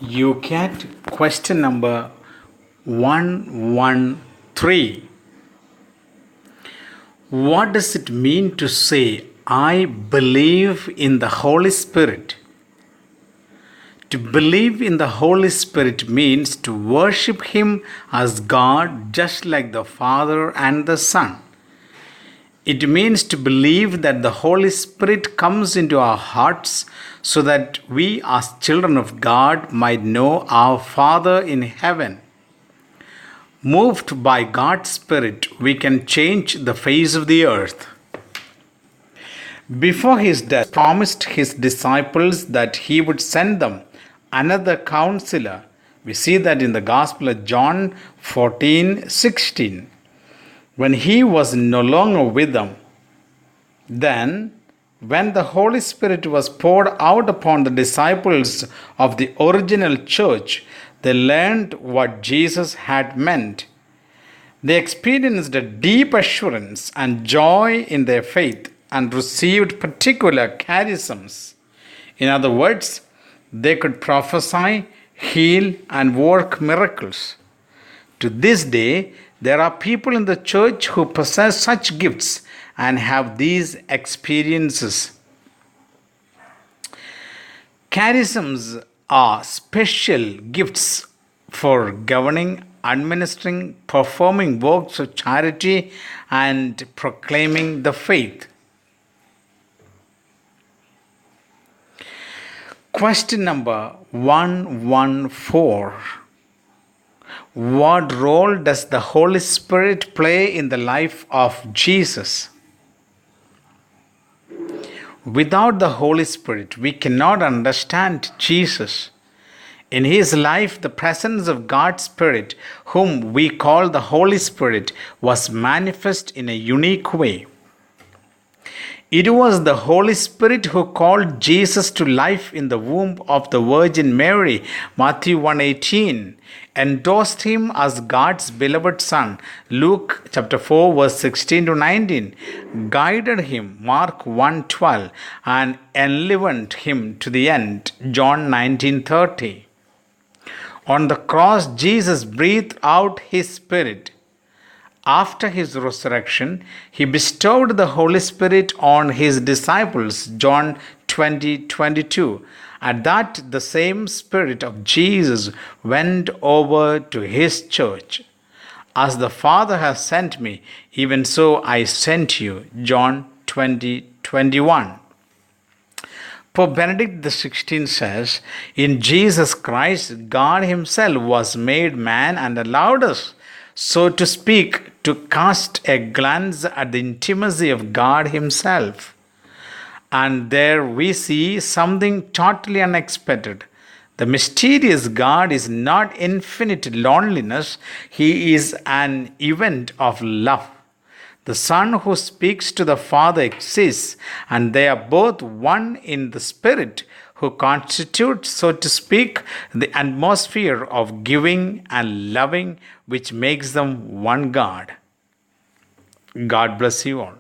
Youcat question number 113. What does it mean to say, I believe in the Holy Spirit? To believe in the Holy Spirit means to worship Him as God, just like the Father and the Son. It means to believe that the Holy Spirit comes into our hearts so that we, as children of God, might know our Father in heaven. Moved by God's Spirit, we can change the face of the earth. Before his death, he promised his disciples that he would send them another counselor. We see that in the Gospel of John 14:16. When he was no longer with them, then when the Holy Spirit was poured out upon the disciples of the original church, they learned what Jesus had meant. They experienced a deep assurance and joy in their faith and received particular charisms. In other words, they could prophesy, heal, and work miracles. To this day, there are people in the church who possess such gifts and have these experiences. Charisms are special gifts for governing, administering, performing works of charity, and proclaiming the faith. Question number 114. What role does the Holy Spirit play in the life of Jesus? Without the Holy Spirit, we cannot understand Jesus. In his life, the presence of God's Spirit, whom we call the Holy Spirit, was manifest in a unique way. It was the Holy Spirit who called Jesus to life in the womb of the Virgin Mary, Matthew 1:18, endorsed him as God's beloved Son, Luke chapter 4 verse 16 to 19, guided him, Mark 1:12, and enlivened him to the end, John 19:30. On the cross, Jesus breathed out his Spirit. After his resurrection, he bestowed the Holy Spirit on his disciples, John 20:22. At that, the same Spirit of Jesus went over to his church. As the Father has sent me, even so I sent you, John 20:21. Pope Benedict XVI says, in Jesus Christ, God himself was made man and allowed us, so to speak, to cast a glance at the intimacy of God himself. And there we see something totally unexpected. The mysterious God is not infinite loneliness, he is an event of love. The Son who speaks to the Father exists, and they are both one in the Spirit, who constitutes, so to speak, the atmosphere of giving and loving, which makes them one God. God bless you all.